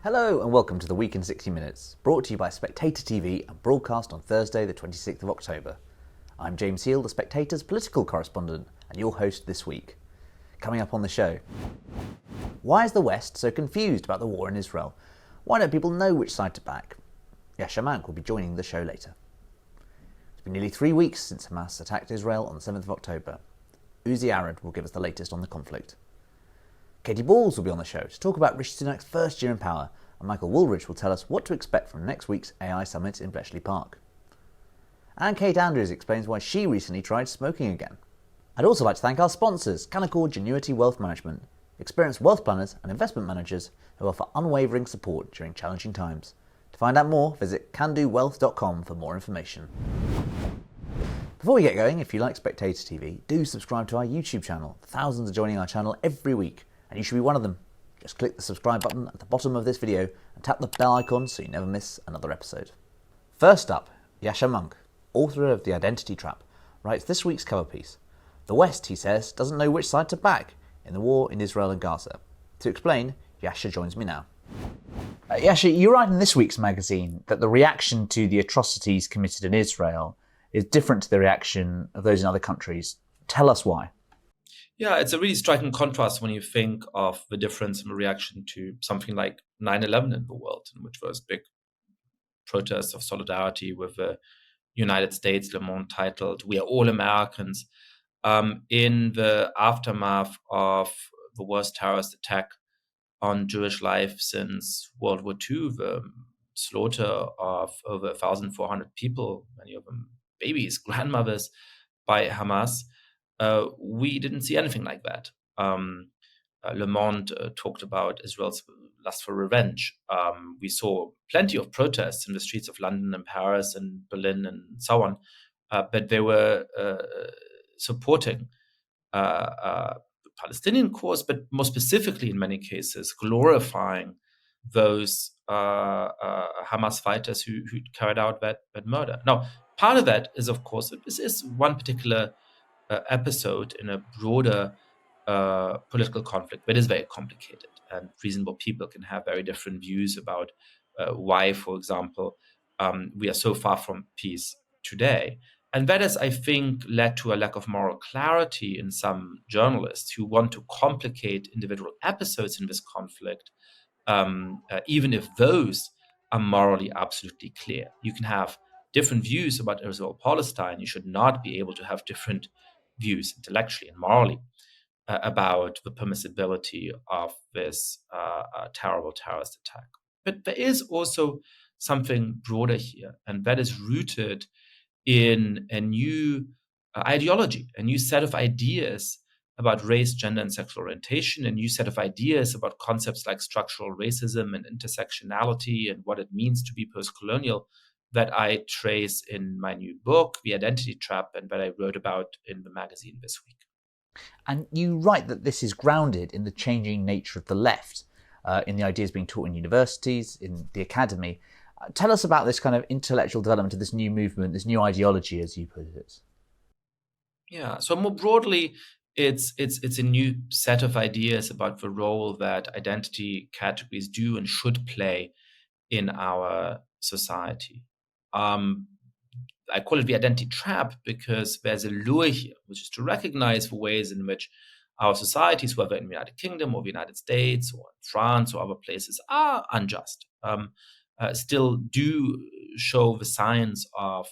Hello and welcome to the Week in 60 Minutes, brought to you by SpectatorTV and broadcast on Thursday the 26th of October. I'm James Heale, the Spectator's political correspondent and your host this week. Coming up on the show, why is the West so confused about the war in Israel? Why don't people know which side to back? Yascha Mounk will be joining the show later. It's been nearly 3 weeks since Hamas attacked Israel on the 7th of October. Uzi Arad will give us the latest on the conflict. Katy Balls will be on the show to talk about Rishi Sunak's first year in power, and Michael Wooldridge will tell us what to expect from next week's AI summit in Bletchley Park. And Kate Andrews explains why she recently tried smoking again. I'd also like to thank our sponsors, Canaccord Genuity Wealth Management, experienced wealth planners and investment managers who offer unwavering support during challenging times. To find out more, visit candowealth.com for more information. Before we get going, if you like Spectator TV, do subscribe to our YouTube channel. Thousands are joining our channel every week, and you should be one of them. Just click the subscribe button at the bottom of this video and tap the bell icon so you never miss another episode. First up, Yascha Mounk, author of The Identity Trap, writes this week's cover piece. The West, he says, doesn't know which side to back in the war in Israel and Gaza. To explain, Yascha joins me now. Yascha, you write in this week's magazine that the reaction to the atrocities committed in Israel is different to the reaction of those in other countries. Tell us why. Yeah, it's a really striking contrast when you think of the difference in reaction to something like 9/11 in the world, in which was big protests of solidarity with the United States. Le Monde titled "We Are All Americans." In the aftermath of the worst terrorist attack on Jewish life since World War II, the slaughter of over 1,400 people, many of them babies, grandmothers, by Hamas. We didn't see anything like that. Le Monde talked about Israel's lust for revenge. We saw plenty of protests in the streets of London and Paris and Berlin and so on, but they were supporting the Palestinian cause, but more specifically, in many cases, glorifying those Hamas fighters who carried out that murder. Now, part of that is, of course, this is one particular episode in a broader political conflict that is very complicated, and reasonable people can have very different views about why, for example, we are so far from peace today. And that has, I think, led to a lack of moral clarity in some journalists who want to complicate individual episodes in this conflict, even if those are morally absolutely clear. You can have different views about Israel-Palestine. You should not be able to have different views intellectually and morally about the permissibility of this terrible terrorist attack. But there is also something broader here, and that is rooted in a new ideology, a new set of ideas about race, gender, and sexual orientation, a new set of ideas about concepts like structural racism and intersectionality and what it means to be post-colonial, that I trace in my new book, The Identity Trap, and that I wrote about in the magazine this week. And you write that this is grounded in the changing nature of the left, in the ideas being taught in universities, in the academy. Tell us about this kind of intellectual development of this new movement, this new ideology, as you put it. Yeah, so more broadly, it's a new set of ideas about the role that identity categories do and should play in our society. I call it the identity trap because there's a lure here, which is to recognize the ways in which our societies, whether in the United Kingdom or the United States or France or other places, are unjust, still do show the signs of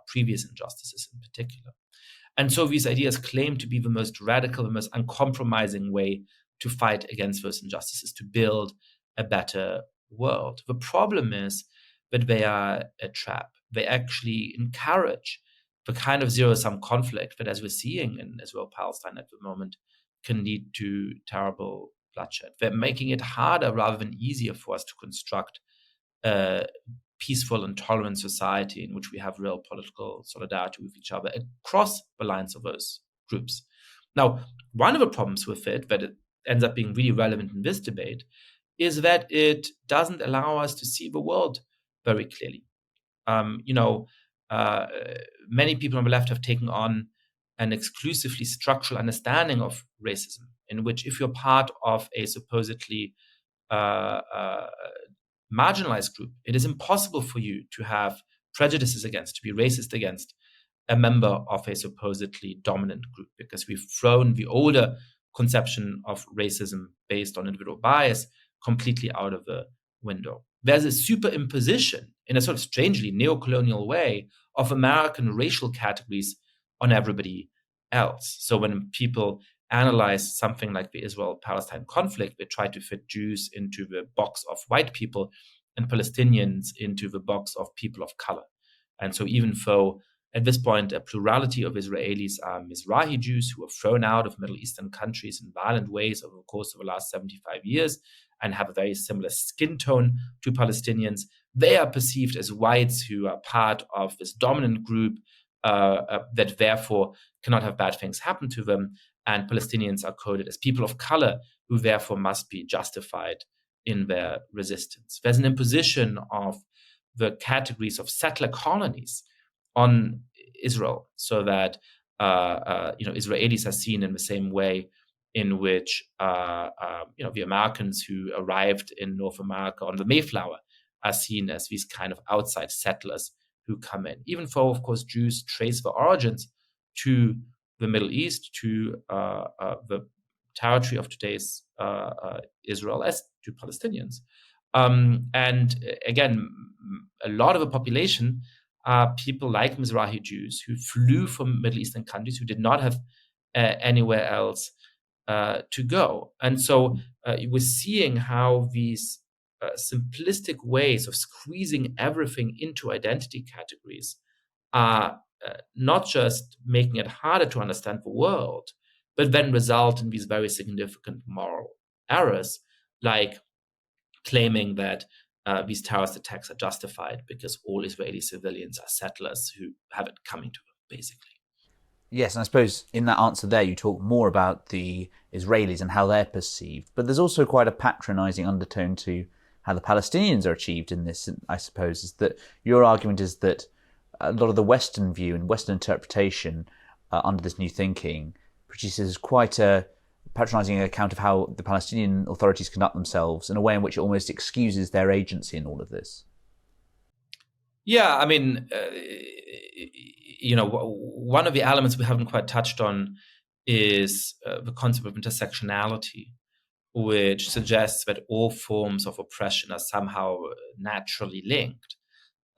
previous injustices in particular. And so these ideas claim to be the most radical, the most uncompromising way to fight against those injustices, to build a better world. The problem is that they are a trap. They actually encourage the kind of zero-sum conflict that, as we're seeing in Israel-Palestine at the moment, can lead to terrible bloodshed. They're making it harder rather than easier for us to construct a peaceful and tolerant society in which we have real political solidarity with each other across the lines of those groups. Now, one of the problems with it, that it ends up being really relevant in this debate, is that it doesn't allow us to see the world very clearly. Many people on the left have taken on an exclusively structural understanding of racism, in which if you're part of a supposedly marginalized group, it is impossible for you to have prejudices against, to be racist against a member of a supposedly dominant group, because we've thrown the older conception of racism based on individual bias completely out of the window. There's a superimposition in a sort of strangely neocolonial way of American racial categories on everybody else. So when people analyze something like the Israel-Palestine conflict, they try to fit Jews into the box of white people and Palestinians into the box of people of color. And so even though at this point a plurality of Israelis are Mizrahi Jews who were thrown out of Middle Eastern countries in violent ways over the course of the last 75 years and have a very similar skin tone to Palestinians, they are perceived as whites who are part of this dominant group that therefore cannot have bad things happen to them. And Palestinians are coded as people of color who therefore must be justified in their resistance. There's an imposition of the categories of settler colonies on Israel, so that Israelis are seen in the same way in which the Americans who arrived in North America on the Mayflower are seen as these kind of outside settlers who come in. Even though, of course, Jews trace their origins to the Middle East, to the territory of today's Israel, as do Palestinians. And again, a lot of the population are people like Mizrahi Jews who flew from Middle Eastern countries, who did not have anywhere else to go. And so we're seeing how these simplistic ways of squeezing everything into identity categories are not just making it harder to understand the world, but then result in these very significant moral errors, like claiming that these terrorist attacks are justified because all Israeli civilians are settlers who have it coming to them, basically. Yes, and I suppose in that answer there, you talk more about the Israelis and how they're perceived, but there's also quite a patronising undertone to how the Palestinians are achieved in this, I suppose, is that your argument is that a lot of the Western view and Western interpretation under this new thinking produces quite a patronising account of how the Palestinian authorities conduct themselves in a way in which it almost excuses their agency in all of this. Yeah, I mean, one of the elements we haven't quite touched on is the concept of intersectionality, which suggests that all forms of oppression are somehow naturally linked.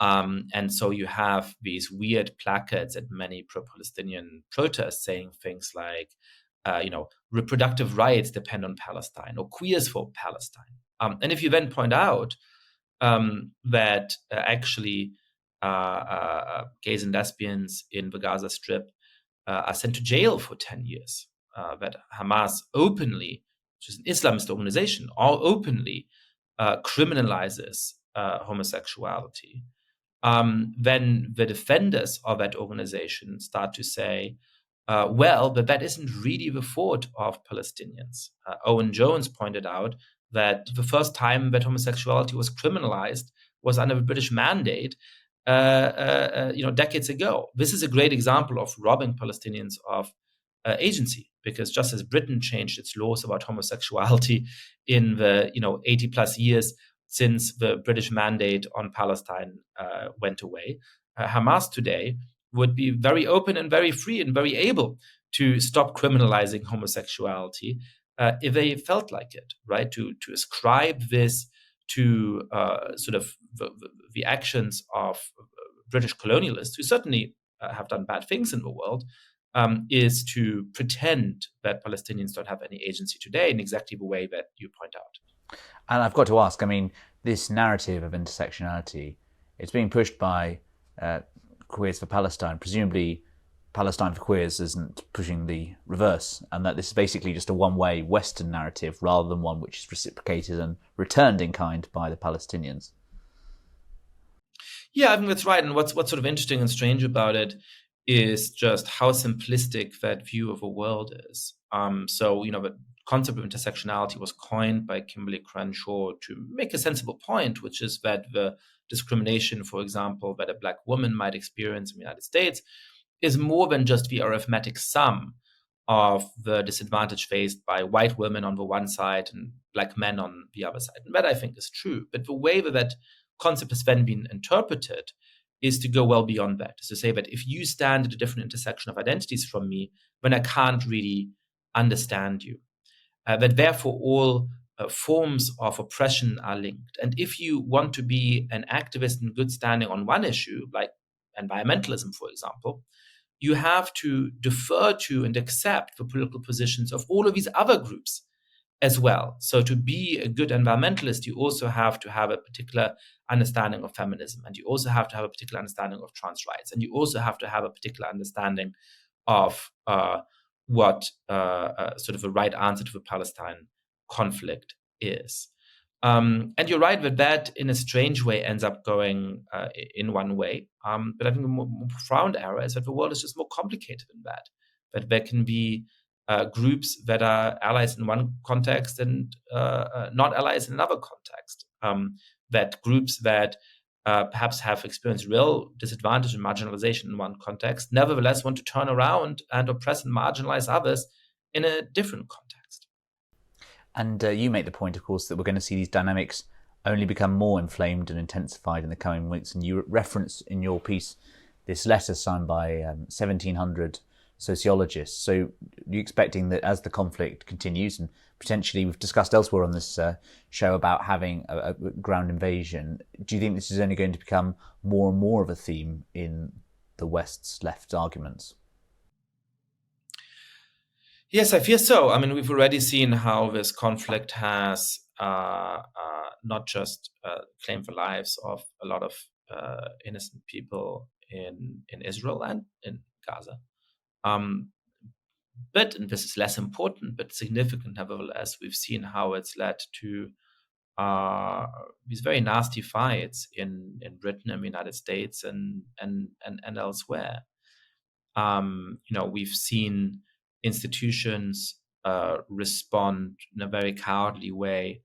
And so you have these weird placards at many pro-Palestinian protests saying things like, reproductive rights depend on Palestine, or queers for Palestine. And if you then point out that actually gays and lesbians in the Gaza Strip are sent to jail for 10 years, that Hamas openly, which is an Islamist organization, openly criminalizes homosexuality, then the defenders of that organization start to say, but that isn't really the fault of Palestinians. Owen Jones pointed out that the first time that homosexuality was criminalized was under the British mandate, decades ago. This is a great example of robbing Palestinians of agency, because just as Britain changed its laws about homosexuality in the 80 plus years since the British mandate on Palestine went away, Hamas today would be very open and very free and very able to stop criminalizing homosexuality if they felt like it, right? To ascribe this to sort of the actions of British colonialists, who certainly have done bad things in the world, is to pretend that Palestinians don't have any agency today in exactly the way that you point out. And I've got to ask, I mean, this narrative of intersectionality, it's being pushed by Queers for Palestine. Presumably, Palestine for Queers isn't pushing the reverse, and that this is basically just a one-way Western narrative rather than one which is reciprocated and returned in kind by the Palestinians. Yeah, I think that's right. And what's sort of interesting and strange about it is just how simplistic that view of a world is. The concept of intersectionality was coined by Kimberly Crenshaw to make a sensible point, which is that the discrimination, for example, that a Black woman might experience in the United States is more than just the arithmetic sum of the disadvantage faced by white women on the one side and like men on the other side. And that I think is true. But the way that concept has then been interpreted is to go well beyond that, is to say that if you stand at a different intersection of identities from me, then I can't really understand you. That therefore all forms of oppression are linked. And if you want to be an activist in good standing on one issue, like environmentalism, for example, you have to defer to and accept the political positions of all of these other groups as well. So to be a good environmentalist, you also have to have a particular understanding of feminism, and you also have to have a particular understanding of trans rights, and you also have to have a particular understanding of what sort of the right answer to the Palestine conflict is. And you're right that in a strange way ends up going in one way. But I think the more profound error is that the world is just more complicated than that there can be groups that are allies in one context and not allies in another context. That groups that perhaps have experienced real disadvantage and marginalization in one context, nevertheless want to turn around and oppress and marginalize others in a different context. And you make the point, of course, that we're going to see these dynamics only become more inflamed and intensified in the coming weeks. And you reference in your piece this letter signed by 1,700 sociologists. So are you expecting that as the conflict continues, and potentially we've discussed elsewhere on this show about having a ground invasion, do you think this is only going to become more and more of a theme in the West's left arguments? Yes, I fear so. I mean, we've already seen how this conflict has not just claimed the lives of a lot of innocent people in Israel and in Gaza. But, and this is less important, but significant nevertheless, we've seen how it's led to these very nasty fights in Britain and the United States and elsewhere. We've seen institutions respond in a very cowardly way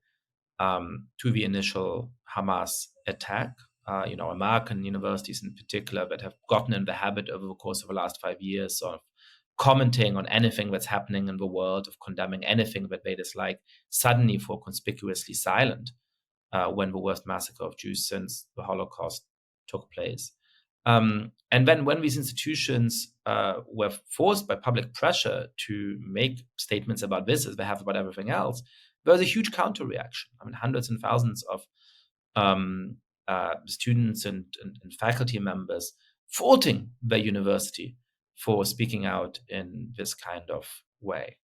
to the initial Hamas attack. American universities in particular that have gotten in the habit over the course of the last 5 years of commenting on anything that's happening in the world, of condemning anything that they dislike, suddenly fall conspicuously silent when the worst massacre of Jews since the Holocaust took place. And then when these institutions were forced by public pressure to make statements about this as they have about everything else, there was a huge counter-reaction. I mean, hundreds and thousands of students and faculty members faulting their university for speaking out in this kind of way.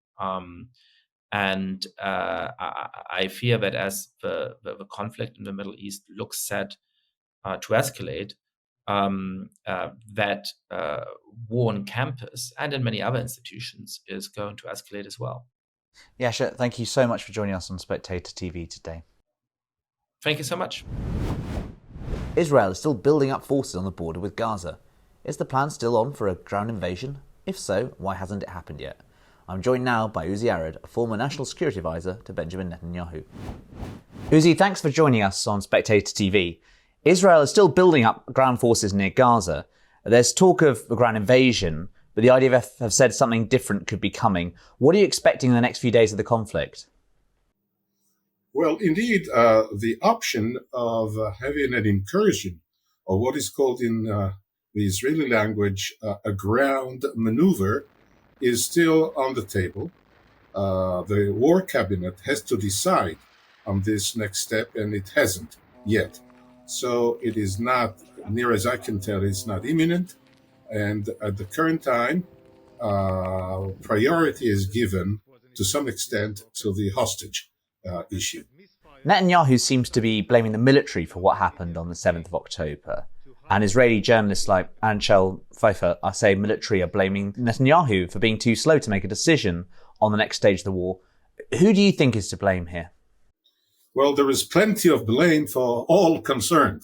And I fear that as the conflict in the Middle East looks set to escalate, that war on campus and in many other institutions is going to escalate as well. Yascha, thank you so much for joining us on Spectator TV today. Thank you so much. Israel is still building up forces on the border with Gaza. Is the plan still on for a ground invasion? If so, why hasn't it happened yet? I'm joined now by Uzi Arad, a former National Security Advisor to Benjamin Netanyahu. Uzi, thanks for joining us on Spectator TV. Israel is still building up ground forces near Gaza. There's talk of a ground invasion, but the IDF have said something different could be coming. What are you expecting in the next few days of the conflict? Well, indeed, the option of having an incursion, or what is called in the Israeli language a ground maneuver, is still on the table. The war cabinet has to decide on this next step, and it hasn't yet. So it is not, near as I can tell, it's not imminent. And at the current time, priority is given to some extent to the hostage issue. Netanyahu seems to be blaming the military for what happened on the 7th of October. And Israeli journalists like Anshel Pfeiffer are saying military are blaming Netanyahu for being too slow to make a decision on the next stage of the war. Who do you think is to blame here? Well, there is plenty of blame for all concerned.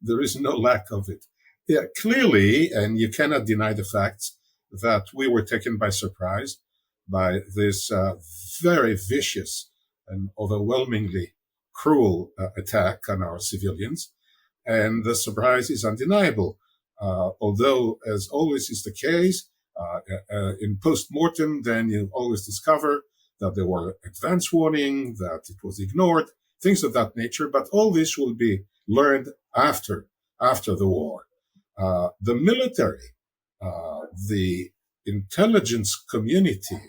There is no lack of it. Yeah, clearly, and you cannot deny the facts, that we were taken by surprise by this very vicious and overwhelmingly cruel attack on our civilians. And the surprise is undeniable. Although, as always is the case, in post-mortem, then you always discover that there were advance warning, that it was ignored, things of that nature. But all this will be learned after the war. The military, the intelligence community,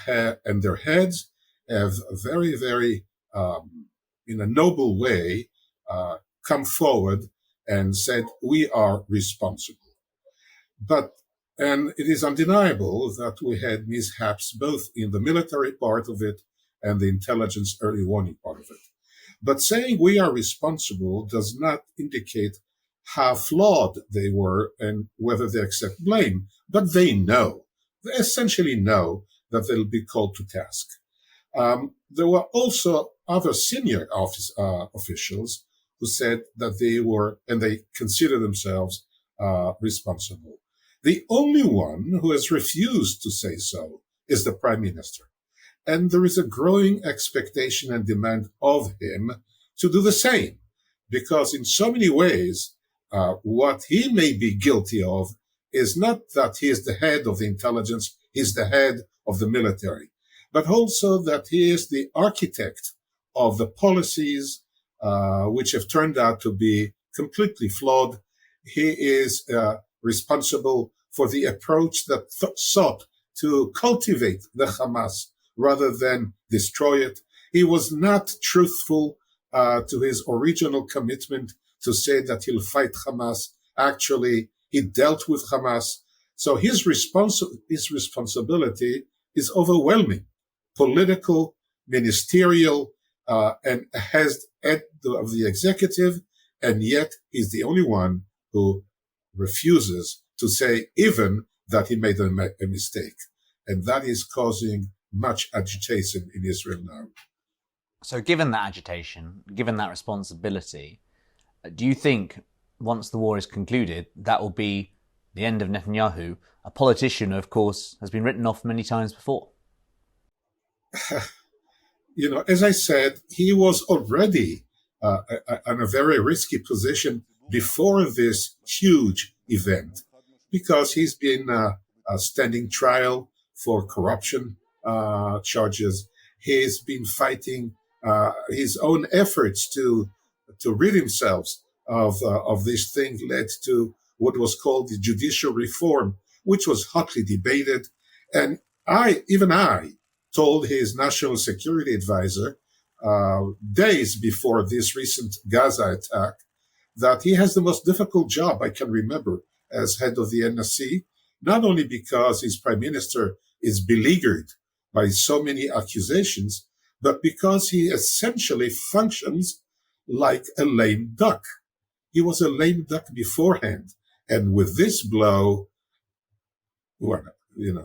and their heads have very, very, in a noble way, come forward and said, we are responsible. And it is undeniable that we had mishaps both in the military part of it and the intelligence early warning part of it. But saying we are responsible does not indicate how flawed they were and whether they accept blame. But they essentially know that they'll be called to task. There were also other senior officials who said that they were, and they consider themselves responsible. The only one who has refused to say so is the prime minister. And there is a growing expectation and demand of him to do the same, because in so many ways, what he may be guilty of is not that he is the head of the intelligence, he's the head of the military, but also that he is the architect of the policies which have turned out to be completely flawed. He is responsible for the approach that sought to cultivate the Hamas rather than destroy it. He was not truthful to his original commitment to say that he'll fight Hamas. Actually, he dealt with Hamas. So his responsibility is overwhelming, political, ministerial, and has head of the executive, and yet he's the only one who refuses to say even that he made a mistake. And that is causing much agitation in Israel now. So given that agitation, given that responsibility, do you think once the war is concluded, that will be the end of Netanyahu, a politician, of course, has been written off many times before? As I said, he was already in a very risky position before this huge event, because he's been standing trial for corruption charges. He's been fighting his own efforts to rid himself of this thing led to what was called the judicial reform, which was hotly debated. And I told his national security advisor days before this recent Gaza attack that he has the most difficult job I can remember as head of the NSC, not only because his prime minister is beleaguered by so many accusations, but because he essentially functions like a lame duck. He was a lame duck beforehand. And with this blow, in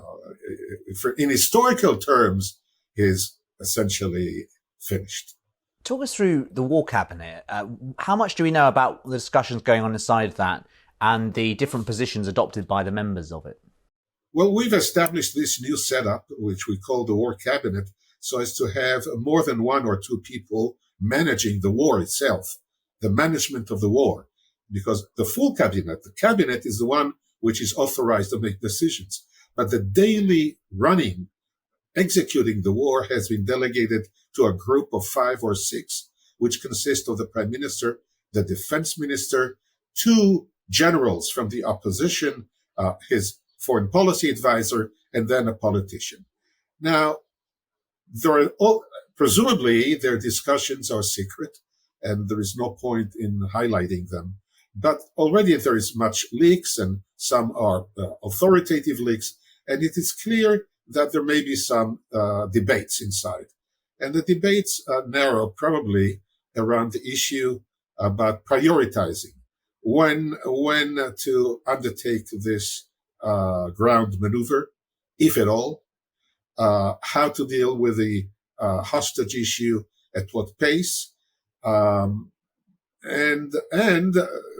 historical terms, he's essentially finished. Talk us through the war cabinet. How much do we know about the discussions going on inside that and the different positions adopted by the members of it? Well, we've established this new setup, which we call the war cabinet, so as to have more than one or two people managing the war itself, the management of the war. Because the full cabinet, the cabinet is the one which is authorized to make decisions. But the daily running, executing the war has been delegated to a group of 5 or 6, which consist of the prime minister, the defense minister, 2 generals from the opposition, his foreign policy advisor, and then a politician. Now, presumably their discussions are secret, and there is no point in highlighting them. But already there is much leaks, and some are authoritative leaks, and it is clear that there may be some debates inside. And the debates narrow probably around the issue about prioritizing when to undertake this ground maneuver, if at all, how to deal with the hostage issue, at what pace, and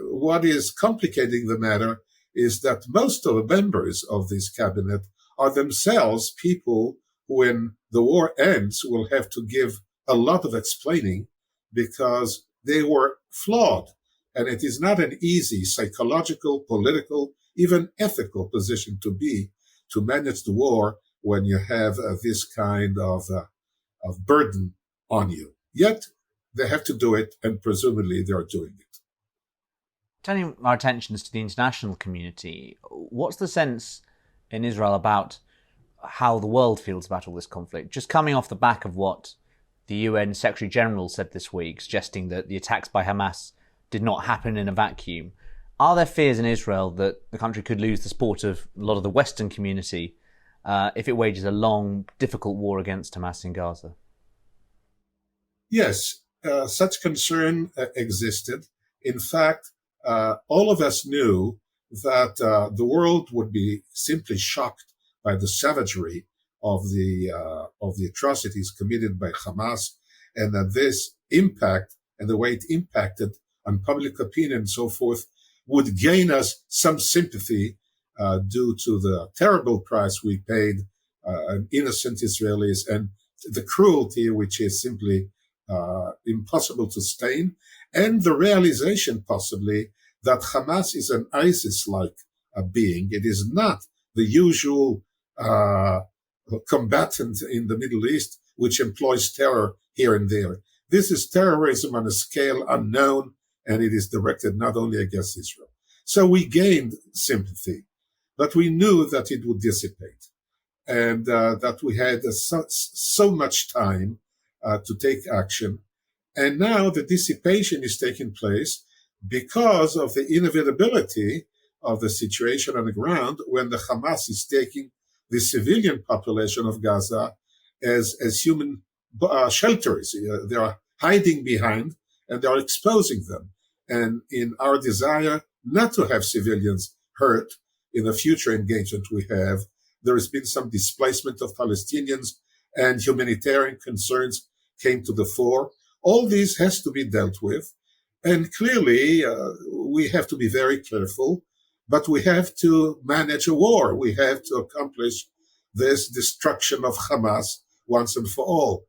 what is complicating the matter is that most of the members of this cabinet are themselves people who, when the war ends, will have to give a lot of explaining because they were flawed. And it is not an easy psychological, political, even ethical position to be, to manage the war when you have this kind of burden on you. Yet they have to do it, and presumably they are doing it. Turning our attentions to the international community, what's the sense in Israel about how the world feels about all this conflict? Just coming off the back of what the UN Secretary General said this week, suggesting that the attacks by Hamas did not happen in a vacuum. Are there fears in Israel that the country could lose the support of a lot of the Western community if it wages a long, difficult war against Hamas in Gaza? Yes, such concern existed. In fact, all of us knew that the world would be simply shocked by the savagery of the atrocities committed by Hamas, and that this impact and the way it impacted on public opinion and so forth would gain us some sympathy due to the terrible price we paid innocent Israelis and the cruelty which is simply impossible to sustain, and the realization possibly that Hamas is an ISIS-like being. It is not the usual combatant in the Middle East which employs terror here and there. This is terrorism on a scale unknown, and it is directed not only against Israel. So we gained sympathy, but we knew that it would dissipate, and that we had so much time to take action. And now the dissipation is taking place because of the inevitability of the situation on the ground when the Hamas is taking the civilian population of Gaza as human shelters. They are hiding behind and they are exposing them. And in our desire not to have civilians hurt in the future engagement we have, there has been some displacement of Palestinians and humanitarian concerns came to the fore. All this has to be dealt with. And clearly, we have to be very careful, but we have to manage a war. We have to accomplish this destruction of Hamas once and for all.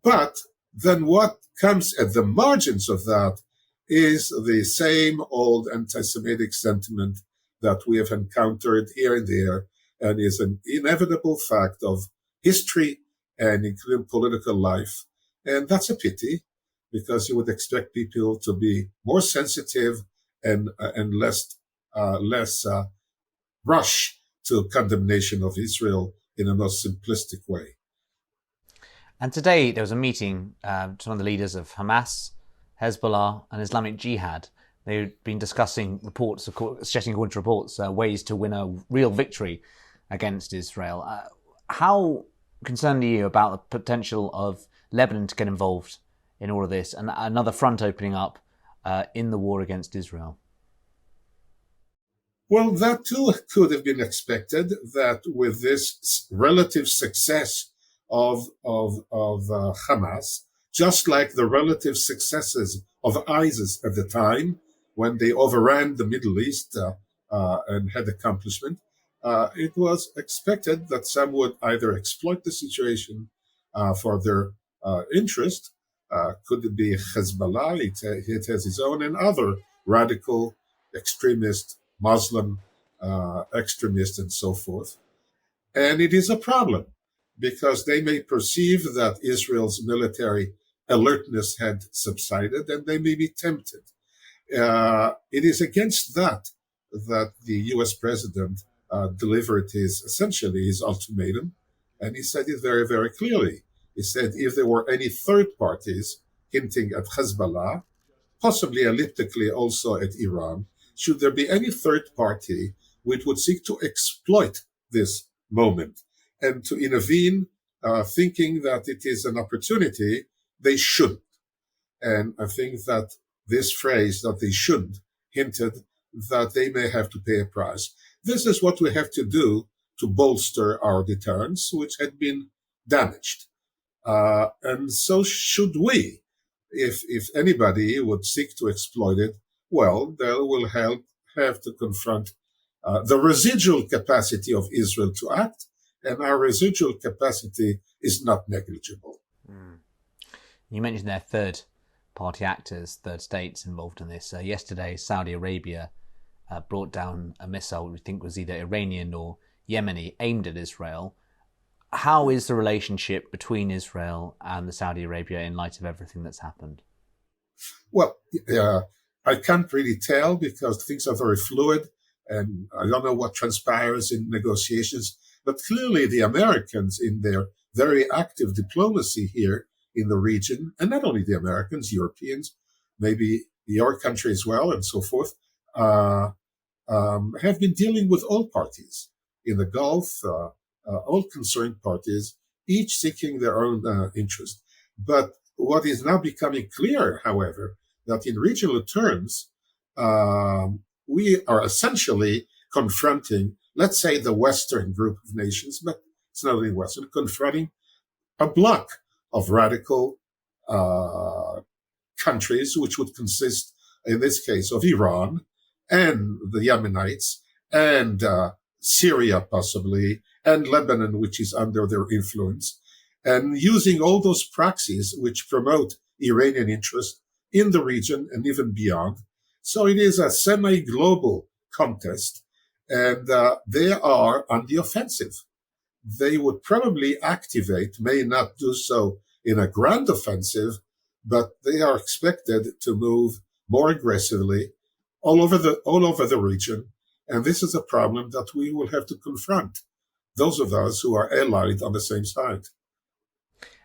But then what comes at the margins of that is the same old anti-Semitic sentiment that we have encountered here and there, and is an inevitable fact of history and including political life. And that's a pity, because you would expect people to be more sensitive and less rush to condemnation of Israel in a most simplistic way. And today there was a meeting to one of the leaders of Hamas, Hezbollah and Islamic Jihad. They've been discussing reports, suggesting according to reports, ways to win a real victory against Israel. How concerned are you about the potential of Lebanon to get involved in all of this and another front opening up in the war against Israel? Well, that too could have been expected, that with this relative success of Hamas, just like the relative successes of ISIS at the time, when they overran the Middle East and had accomplishment, it was expected that some would either exploit the situation for their interest. Could it be Hezbollah? It has its own, and other radical extremist, Muslim extremists and so forth. And it is a problem because they may perceive that Israel's military alertness had subsided and they may be tempted. It is against that the US president delivered essentially his ultimatum. And he said it very, very clearly. He said if there were any third parties hinting at Hezbollah, possibly elliptically also at Iran, should there be any third party which would seek to exploit this moment and to intervene, thinking that it is an opportunity, they shouldn't. And I think that this phrase, that they shouldn't, hinted that they may have to pay a price. This is what we have to do to bolster our deterrence, which had been damaged. And so should we. If anybody would seek to exploit it, well, they will have to confront the residual capacity of Israel to act, and our residual capacity is not negligible. You mentioned their third-party actors, third states involved in this. Yesterday, Saudi Arabia brought down a missile we think was either Iranian or Yemeni aimed at Israel. How is the relationship between Israel and Saudi Arabia in light of everything that's happened? Well, I can't really tell because things are very fluid and I don't know what transpires in negotiations. But clearly the Americans, in their very active diplomacy here in the region, and not only the Americans, Europeans, maybe your country as well, and so forth, have been dealing with all parties in the Gulf, all concerned parties, each seeking their own interest. But what is now becoming clear, however, that in regional terms, we are essentially confronting, let's say, the Western group of nations, but it's not only Western, confronting a bloc of radical countries, which would consist, in this case, of Iran and the Yemenites and Syria, possibly, and Lebanon, which is under their influence, and using all those proxies which promote Iranian interest in the region and even beyond. So it is a semi-global contest, and they are on the offensive. They would probably activate, may not do so in a grand offensive, but they are expected to move more aggressively all over the region. And this is a problem that we will have to confront, those of us who are allied on the same side.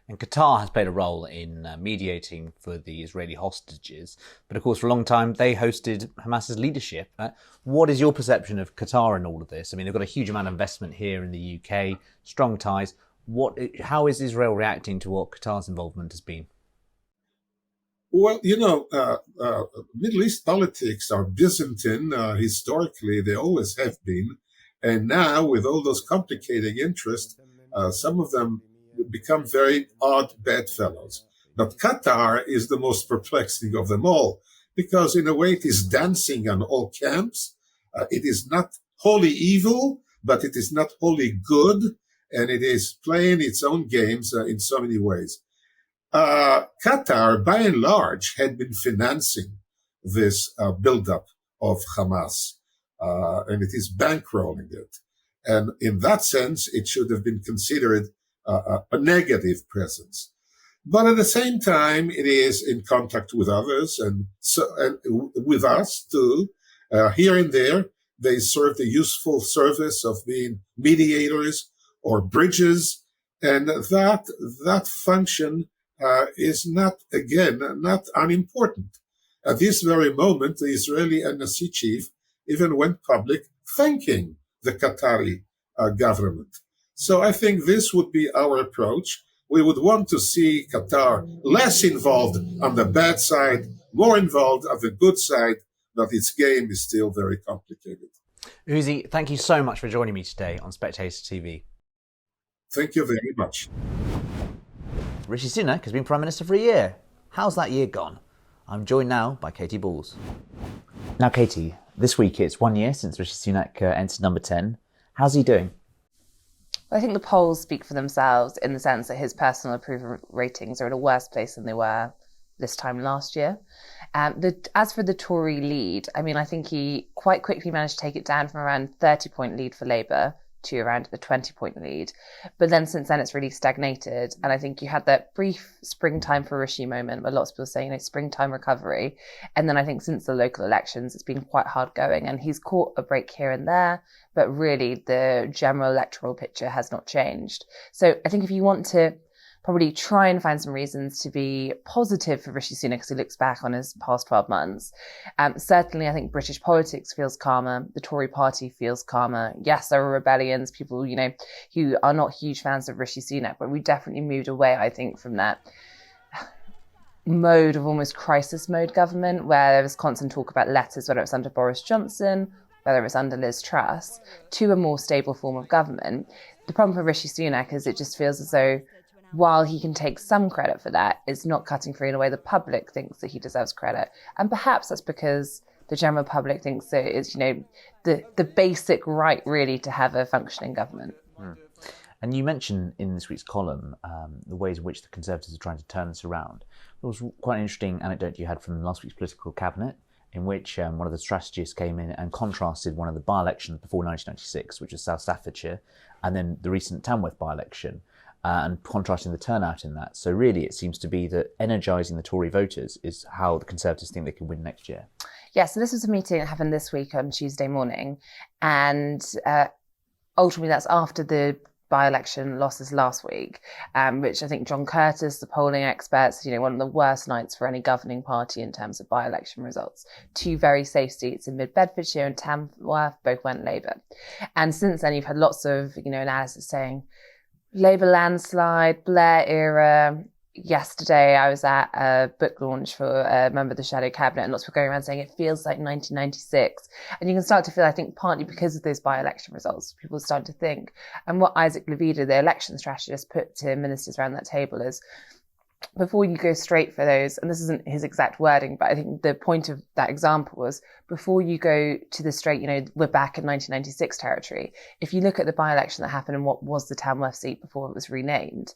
And Qatar has played a role in mediating for the Israeli hostages. But of course, for a long time, they hosted Hamas's leadership. What is your perception of Qatar in all of this? I mean, they've got a huge amount of investment here in the UK, strong ties. How is Israel reacting to what Qatar's involvement has been? Well, Middle East politics are Byzantine. Historically, they always have been. And now, with all those complicating interests, some of them become very odd bedfellows. But Qatar is the most perplexing of them all, because in a way it is dancing on all camps. It is not wholly evil, but it is not wholly good, and it is playing its own games in so many ways. Qatar, by and large, had been financing this buildup of Hamas, and it is bankrolling it. And in that sense, it should have been considered a negative presence. But at the same time, it is in contact with others and with us too. Here and there, they serve the useful service of being mediators or bridges. And that function is not unimportant. At this very moment, the Israeli embassy chief even went public thanking the Qatari government. So I think this would be our approach. We would want to see Qatar less involved on the bad side, more involved on the good side, but its game is still very complicated. Uzi, thank you so much for joining me today on Spectator TV. Thank you very much. Rishi Sunak has been Prime Minister for a year. How's that year gone? I'm joined now by Katy Balls. Now, Katy, this week it's 1 year since Rishi Sunak entered number 10. How's he doing? I think the polls speak for themselves in the sense that his personal approval ratings are in a worse place than they were this time last year. As for the Tory lead, I think he quite quickly managed to take it down from around 30-point lead for Labour to around the 20-point lead. But then since then, it's really stagnated. And I think you had that brief springtime for Rishi moment where lots of people say, springtime recovery. And then I think since the local elections, it's been quite hard going. And he's caught a break here and there. But really, the general electoral picture has not changed. So I think if you want to probably try and find some reasons to be positive for Rishi Sunak as he looks back on his past 12 months. Certainly, I think British politics feels calmer. The Tory party feels calmer. Yes, there are rebellions, people, who are not huge fans of Rishi Sunak, but we definitely moved away, I think, from that mode of almost crisis mode government where there was constant talk about letters, whether it's under Boris Johnson, whether it's under Liz Truss, to a more stable form of government. The problem for Rishi Sunak is it just feels as though while he can take some credit for that, it's not cutting through in a way the public thinks that he deserves credit. And perhaps that's because the general public thinks that it's, the basic right really to have a functioning government. Mm. And you mentioned in this week's column the ways in which the Conservatives are trying to turn this around. It was quite an interesting anecdote you had from last week's political cabinet, in which one of the strategists came in and contrasted one of the by-elections before 1996, which was South Staffordshire, and then the recent Tamworth by-election, and contrasting the turnout in that. So really, it seems to be that energising the Tory voters is how the Conservatives think they can win next year. Yeah, so this was a meeting that happened this week on Tuesday morning, and ultimately that's after the by-election losses last week, which I think John Curtis, the polling experts, one of the worst nights for any governing party in terms of by-election results. 2 very safe seats in Mid-Bedfordshire and Tamworth both went Labour. And since then, you've had lots of, analysis saying Labour landslide, Blair era. Yesterday, I was at a book launch for a member of the Shadow Cabinet, and lots of people going around saying it feels like 1996. And you can start to feel, I think, partly because of those by-election results, people start to think. And what Isaac Levida, the election strategist, put to ministers around that table is, before you go straight for those, and this isn't his exact wording, but I think the point of that example was, before you go to the straight, we're back in 1996 territory. If you look at the by-election that happened and what was the Tamworth seat before it was renamed,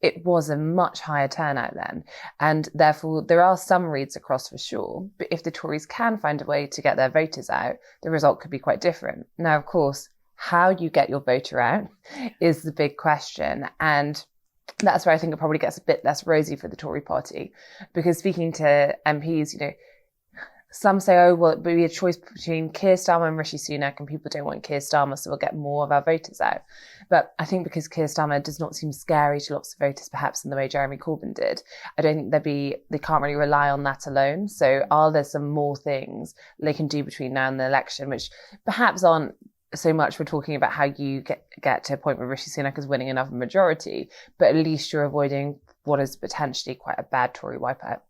it was a much higher turnout then. And therefore, there are some reads across for sure. But if the Tories can find a way to get their voters out, the result could be quite different. Now, of course, how you get your voter out is the big question. And that's where I think it probably gets a bit less rosy for the Tory party, because speaking to MPs, some say, oh, well, it would be a choice between Keir Starmer and Rishi Sunak, and people don't want Keir Starmer, so we'll get more of our voters out. But I think because Keir Starmer does not seem scary to lots of voters, perhaps in the way Jeremy Corbyn did, I don't think they can't really rely on that alone. So are there some more things they can do between now and the election, which perhaps aren't so much we're talking about how you get to a point where Rishi Sunak is winning another majority, but at least you're avoiding what is potentially quite a bad Tory wipeout.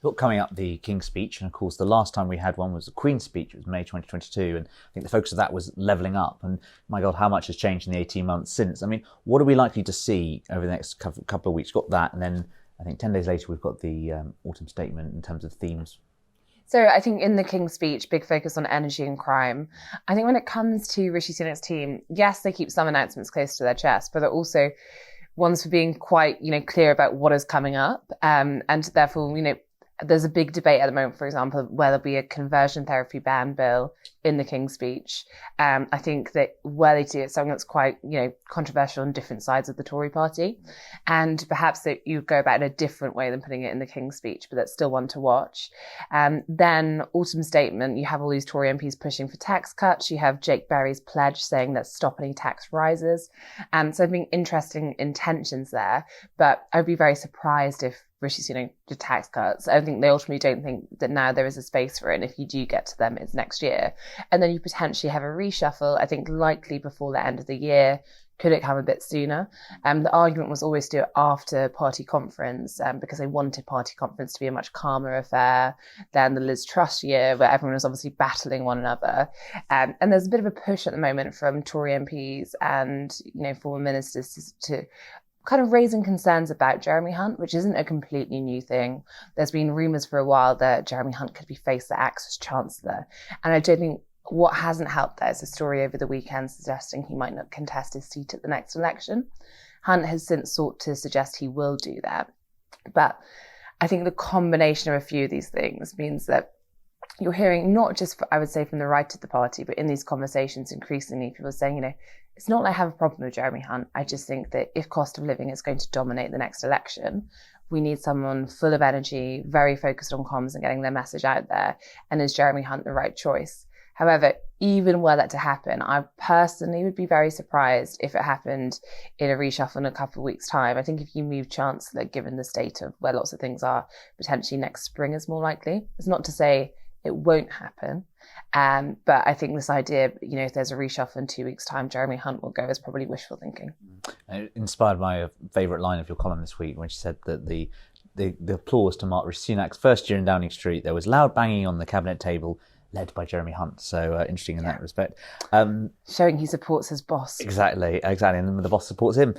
Look, coming up, the King's speech, and of course the last time we had one was the Queen's speech. It was May 2022, and I think the focus of that was levelling up. And my God, how much has changed in the 18 months since? I mean, what are we likely to see over the next couple of weeks? Got that, and then I think 10 days later we've got the autumn statement in terms of themes. So I think in the King's speech, big focus on energy and crime. I think when it comes to Rishi Sunak's team, yes, they keep some announcements close to their chest, but they're also ones for being quite, clear about what is coming up. And therefore, there's a big debate at the moment, for example, where there'll be a conversion therapy ban bill in the King's speech. I think that where they do it, something that's quite, controversial on different sides of the Tory party. And perhaps that you go about it in a different way than putting it in the King's speech, but that's still one to watch. Then autumn statement, you have all these Tory MPs pushing for tax cuts. You have Jake Berry's pledge saying that stop any tax rises. So I think interesting intentions there, but I'd be very surprised if Rishi Sunak did tax cuts. I think they ultimately don't think that now there is a space for it. And if you do get to them, it's next year. And then you potentially have a reshuffle, I think likely before the end of the year. Could it come a bit sooner? The argument was always to do it after party conference, because they wanted party conference to be a much calmer affair than the Liz Truss year, where everyone was obviously battling one another. And there's a bit of a push at the moment from Tory MPs and, former ministers to kind of raising concerns about Jeremy Hunt, which isn't a completely new thing. There's been rumours for a while that Jeremy Hunt could be faced the axe as Chancellor. And I don't think what hasn't helped there is a story over the weekend suggesting he might not contest his seat at the next election. Hunt has since sought to suggest he will do that. But I think the combination of a few of these things means that you're hearing not just, I would say, from the right of the party, but in these conversations increasingly people are saying, it's not like I have a problem with Jeremy Hunt. I just think that if cost of living is going to dominate the next election, we need someone full of energy, very focused on comms and getting their message out there. And is Jeremy Hunt the right choice? However, even were that to happen, I personally would be very surprised if it happened in a reshuffle in a couple of weeks' time. I think if you move Chancellor, given the state of where lots of things are, potentially next spring is more likely. It's not to say it won't happen. But I think this idea, if there's a reshuffle in 2 weeks' time, Jeremy Hunt will go is probably wishful thinking. Inspired by a favourite line of your column this week when she said that the applause to Mark Rishi Sunak's first year in Downing Street, there was loud banging on the cabinet table, led by Jeremy Hunt. So interesting in that respect. Showing he supports his boss. Exactly. And the boss supports him.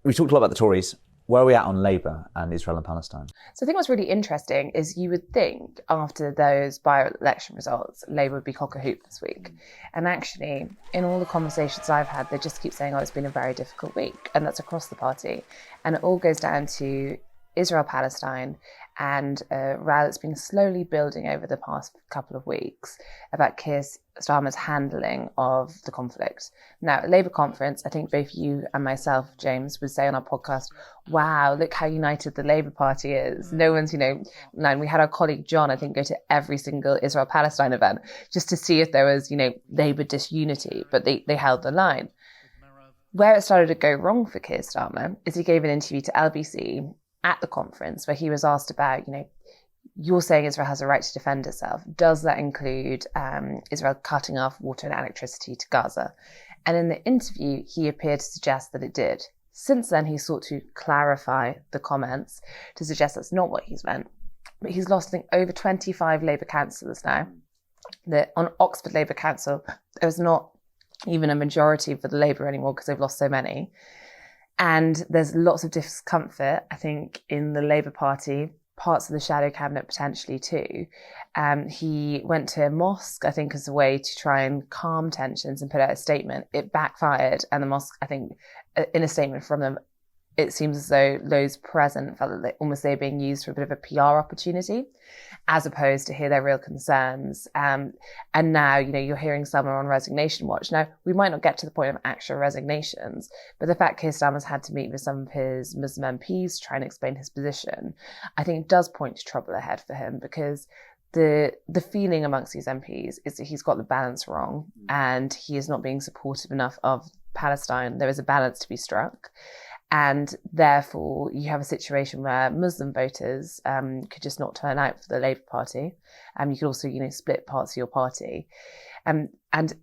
We talked a lot about the Tories. Where are we at on Labour and Israel and Palestine? So I think what's really interesting is you would think after those by-election results, Labour would be cock-a-hoop this week. And actually, in all the conversations I've had, they just keep saying, it's been a very difficult week. And that's across the party. And it all goes down to Israel-Palestine and a row that's been slowly building over the past couple of weeks about Keir Starmer's handling of the conflict. Now, at Labour conference, I think both you and myself, James, would say on our podcast, wow, look how united the Labour Party is. No one's, and we had our colleague John, I think, go to every single Israel-Palestine event just to see if there was, Labour disunity, but they held the line. Where it started to go wrong for Keir Starmer is he gave an interview to LBC at the conference where he was asked about, you're saying Israel has a right to defend itself. Does that include Israel cutting off water and electricity to Gaza? And in the interview, he appeared to suggest that it did. Since then, he sought to clarify the comments to suggest that's not what he's meant. But he's lost, I think, over 25 Labour councillors now. On Oxford Labour Council, there's not even a majority for the Labour anymore because they've lost so many. And there's lots of discomfort, I think, in the Labour Party, parts of the shadow cabinet potentially too. He went to a mosque, I think, as a way to try and calm tensions and put out a statement. It backfired, and the mosque, I think, in a statement from them, it seems as though those present felt that almost they're being used for a bit of a PR opportunity, as opposed to hear their real concerns. And now, you're hearing some are on resignation watch. Now, we might not get to the point of actual resignations, but the fact Keir Starmer's had to meet with some of his Muslim MPs to try and explain his position, I think does point to trouble ahead for him, because the feeling amongst these MPs is that he's got the balance wrong and he is not being supportive enough of Palestine. There is a balance to be struck. And therefore, you have a situation where Muslim voters could just not turn out for the Labour Party. You could also, split parts of your party. And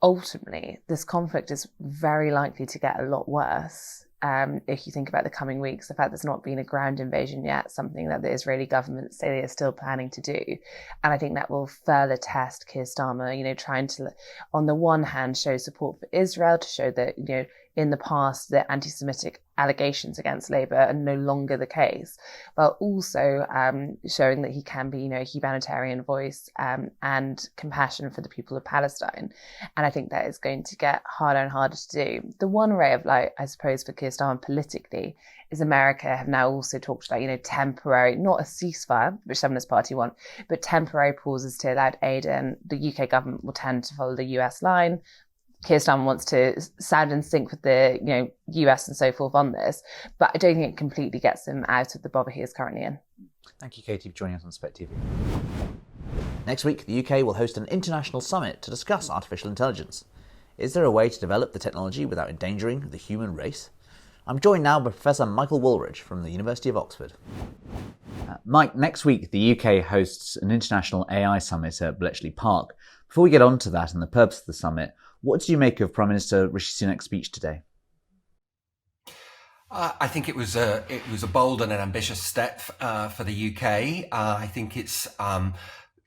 ultimately, this conflict is very likely to get a lot worse. If you think about the coming weeks, the fact there's not been a ground invasion yet, something that the Israeli government say they are still planning to do. And I think that will further test Keir Starmer, trying to, on the one hand, show support for Israel, to show that, in the past, the anti-Semitic allegations against Labour are no longer the case, but also showing that he can be, a humanitarian voice and compassion for the people of Palestine. And I think that is going to get harder and harder to do. The one ray of light, I suppose, for Keir Starmer politically is America have now also talked about, temporary, not a ceasefire, which some in this party want, but temporary pauses to allow aid, and the UK government will tend to follow the US line. Keir Starmer wants to sound in sync with the US and so forth on this, but I don't think it completely gets him out of the bother he is currently in. Thank you, Katy, for joining us on SpecTV. Next week, the UK will host an international summit to discuss artificial intelligence. Is there a way to develop the technology without endangering the human race? I'm joined now by Professor Michael Wooldridge from the University of Oxford. Mike, next week the UK hosts an international AI summit at Bletchley Park. Before we get on to that and the purpose of the summit, what did you make of Prime Minister Rishi Sunak's speech today? I think it was a bold and an ambitious step for the UK. I think it's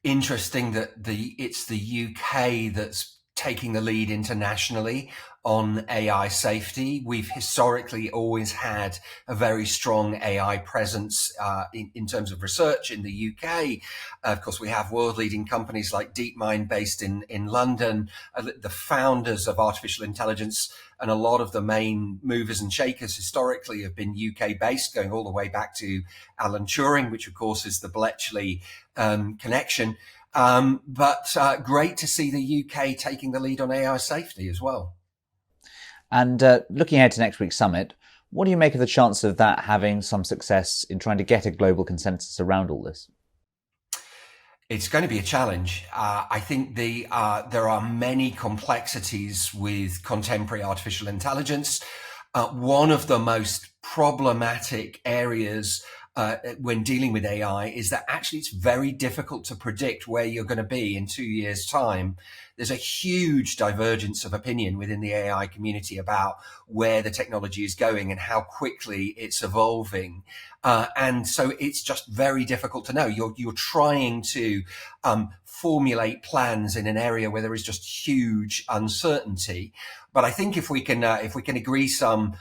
interesting that it's the UK that's taking the lead internationally on AI safety. We've historically always had a very strong AI presence in terms of research in the UK. Of course, we have world-leading companies like DeepMind based in London, the founders of artificial intelligence, and a lot of the main movers and shakers historically have been UK-based, going all the way back to Alan Turing, which of course is the Bletchley connection. But great to see the UK taking the lead on AI safety as well. And looking ahead to next week's summit, what do you make of the chance of that having some success in trying to get a global consensus around all this? It's going to be a challenge. I think there are many complexities with contemporary artificial intelligence. One of the most problematic areas when dealing with AI is that actually it's very difficult to predict where you're going to be in 2 years' time. There's a huge divergence of opinion within the AI community about where the technology is going and how quickly it's evolving. And so it's just very difficult to know. You're trying to formulate plans in an area where there is just huge uncertainty. But I think if we can agree some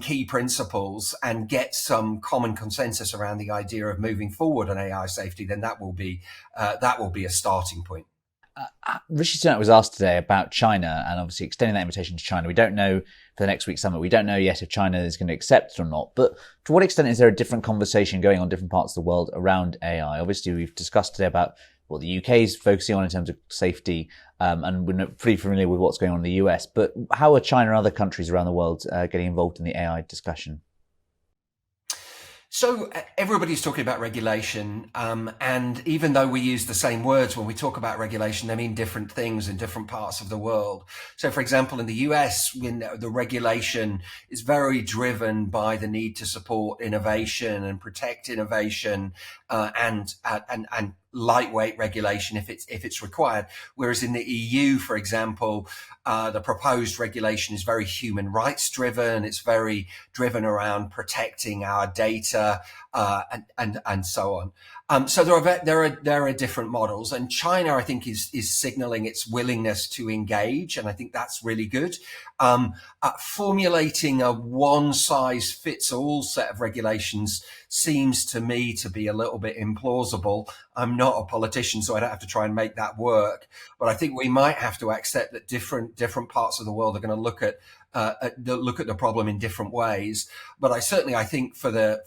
key principles and get some common consensus around the idea of moving forward on AI safety, then that will be a starting point. Rishi Sunak was asked today about China and obviously extending that invitation to China. We don't know for the next week's summit. We don't know yet if China is going to accept it or not. But to what extent is there a different conversation going on different parts of the world around AI? Obviously, we've discussed today about what the UK is focusing on in terms of safety, and we're pretty familiar with what's going on in the US. But how are China and other countries around the world getting involved in the AI discussion? So everybody's talking about regulation, and even though we use the same words when we talk about regulation, they mean different things in different parts of the world. So, for example, in the US, when the regulation is very driven by the need to support innovation and protect innovation, and lightweight regulation if it's required. Whereas in the EU, for example, the proposed regulation is very human rights driven. It's very driven around protecting our data, and so on. So there are different models, and China, I think, is signaling its willingness to engage, and I think that's really good. Formulating a one-size-fits-all set of regulations seems to me to be a little bit implausible. I'm not a politician, so I don't have to try and make that work. But I think we might have to accept that different parts of the world are going to look at the problem in different ways. But I think for the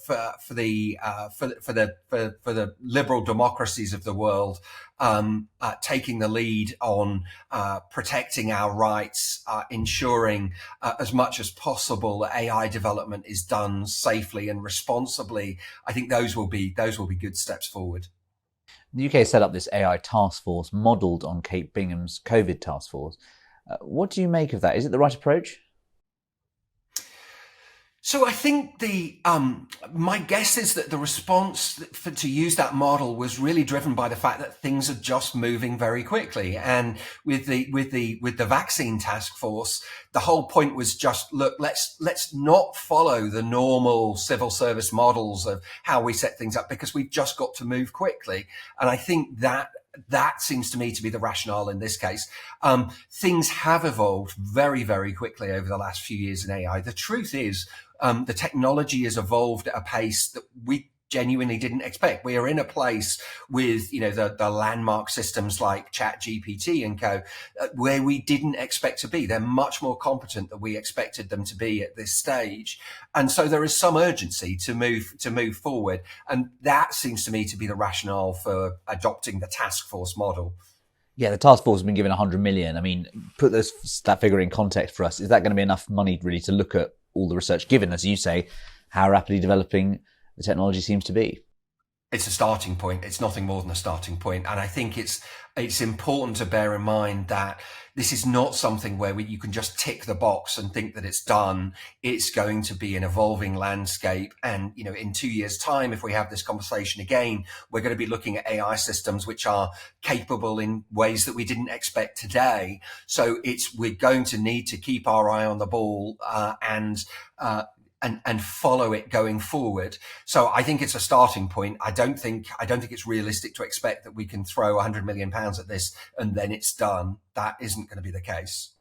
liberal democracies of the world, taking the lead on protecting our rights, ensuring as much as possible that AI development is done safely and responsibly, I think those will be good steps forward. The UK set up this AI task force modelled on Kate Bingham's COVID task force. What do you make of that? Is it the right approach? So I think my guess is that the response to use that model was really driven by the fact that things are just moving very quickly. And with the vaccine task force, the whole point was just, look, let's not follow the normal civil service models of how we set things up, because we've just got to move quickly. And I think that seems to me to be the rationale in this case. Things have evolved very, very quickly over the last few years in AI. The truth is, the technology has evolved at a pace that we genuinely didn't expect. We are in a place with, the landmark systems like ChatGPT and co, where we didn't expect to be. They're much more competent than we expected them to be at this stage. And so there is some urgency to move forward. And that seems to me to be the rationale for adopting the task force model. Yeah, the task force has been given 100 million. I mean, put that figure in context for us. Is that going to be enough money really to look at all the research, given, as you say, how rapidly developing the technology seems to be? It's a starting point. It's nothing more than a starting point. And I think it's important to bear in mind that this is not something where you can just tick the box and think that it's done. It's going to be an evolving landscape. And, in 2 years' time, if we have this conversation again, we're going to be looking at AI systems which are capable in ways that we didn't expect today. So we're going to need to keep our eye on the ball, and follow it going forward. So I think it's a starting point. I don't think it's realistic to expect that we can throw £100 million at this and then it's done. That isn't going to be the case.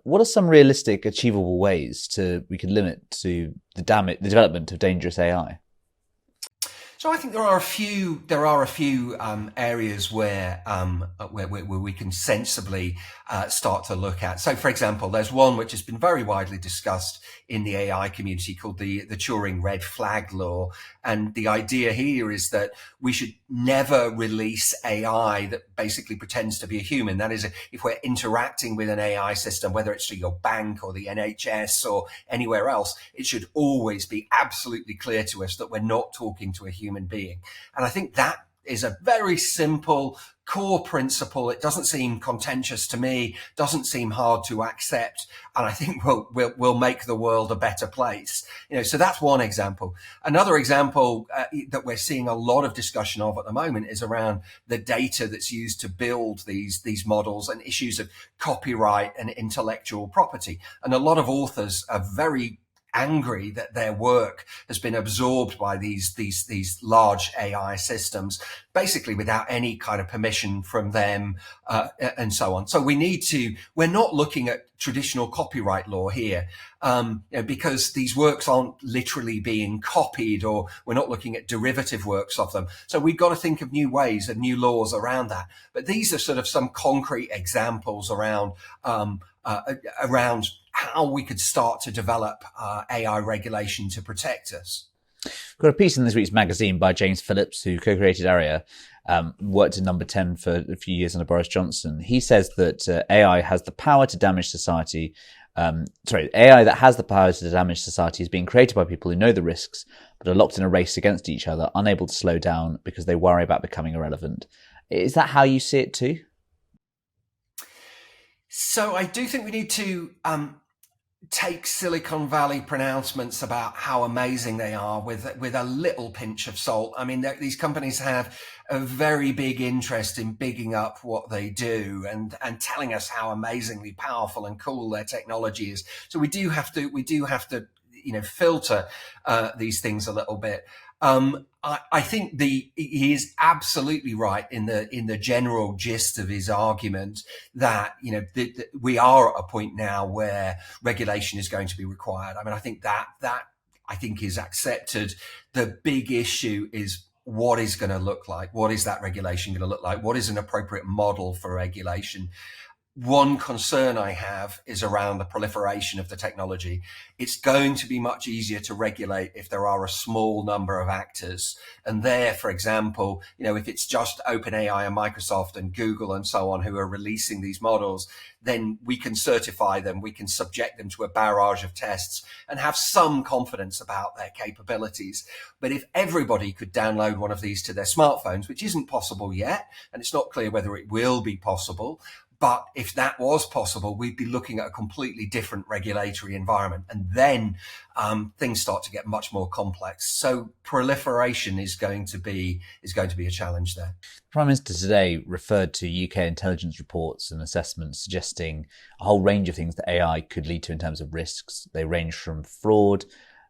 What are some realistic, achievable ways we could limit to the development of dangerous AI? So I think there are a few areas where we can sensibly start to look at. So, for example, there's one which has been very widely discussed in the AI community called the Turing red flag law, and the idea here is that we should never release AI that basically pretends to be a human. That is, if we're interacting with an AI system, whether it's to your bank or the NHS or anywhere else, it should always be absolutely clear to us that we're not talking to a human being. And I think that is a very simple core principle. It doesn't seem contentious to me, doesn't seem hard to accept, and I think we'll make the world a better place. So that's one example. Another example that we're seeing a lot of discussion of at the moment is around the data that's used to build these models and issues of copyright and intellectual property. And a lot of authors are very angry that their work has been absorbed by these large AI systems, basically without any kind of permission from them, and so on. So we're not looking at traditional copyright law here, because these works aren't literally being copied, or we're not looking at derivative works of them. So we've got to think of new ways and new laws around that. But these are sort of some concrete examples around how we could start to develop AI regulation to protect us. We've got a piece in this week's magazine by James Phillips, who co-created Aria, worked in number 10 for a few years under Boris Johnson. He says that AI has the power to damage society. AI that has the power to damage society is being created by people who know the risks, but are locked in a race against each other, unable to slow down because they worry about becoming irrelevant. Is that how you see it too? So I do think we need to take Silicon Valley pronouncements about how amazing they are with a little pinch of salt. I mean, these companies have a very big interest in bigging up what they do and telling us how amazingly powerful and cool their technology is. So we do have to filter these things a little bit. I think he is absolutely right in the general gist of his argument that we are at a point now where regulation is going to be required. I mean, I think that is accepted. The big issue is what is going to look like. What is that regulation going to look like? What is an appropriate model for regulation? One concern I have is around the proliferation of the technology. It's going to be much easier to regulate if there are a small number of actors. And there, for example, if it's just OpenAI and Microsoft and Google and so on who are releasing these models, then we can certify them, we can subject them to a barrage of tests and have some confidence about their capabilities. But if everybody could download one of these to their smartphones, which isn't possible yet, and it's not clear whether it will be possible, but if that was possible, we'd be looking at a completely different regulatory environment. And then things start to get much more complex. So proliferation is going to be a challenge there. The Prime Minister today referred to UK intelligence reports and assessments suggesting a whole range of things that AI could lead to in terms of risks. They range from fraud,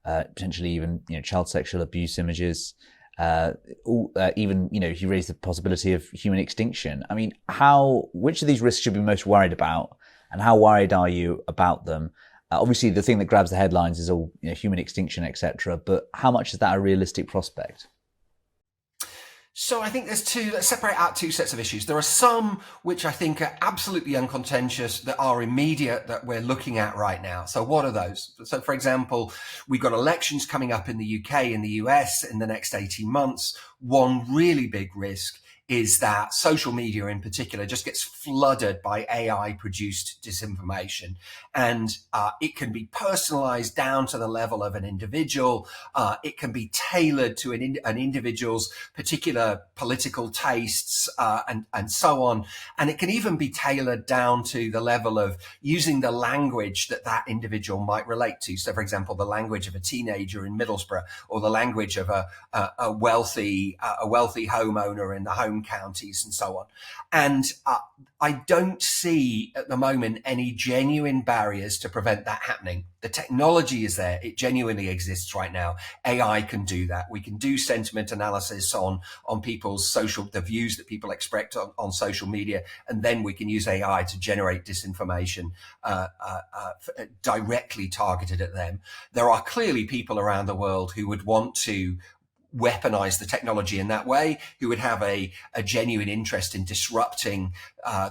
potentially even child sexual abuse images, even he raised the possibility of human extinction. I mean, which of these risks should we be most worried about, and how worried are you about them? Obviously, the thing that grabs the headlines is all human extinction, etc. But how much is that a realistic prospect? So I think let's separate out two sets of issues. There are some which I think are absolutely uncontentious, that are immediate, that we're looking at right now. So what are those? So for example, we've got elections coming up in the UK and the US in the next 18 months. One really big risk is that social media in particular just gets flooded by AI produced disinformation. And it can be personalized down to the level of an individual. It can be tailored to an individual's particular political tastes, and so on. And it can even be tailored down to the level of using the language that individual might relate to. So for example, the language of a teenager in Middlesbrough, or the language of a wealthy homeowner in the home counties and so on. And I don't see at the moment any genuine barriers to prevent that happening. The technology is there. It genuinely exists right now. AI can do that. We can do sentiment analysis on people's the views that people express on social media. And then we can use AI to generate disinformation directly targeted at them. There are clearly people around the world who would want to weaponize the technology in that way, who would have a genuine interest in disrupting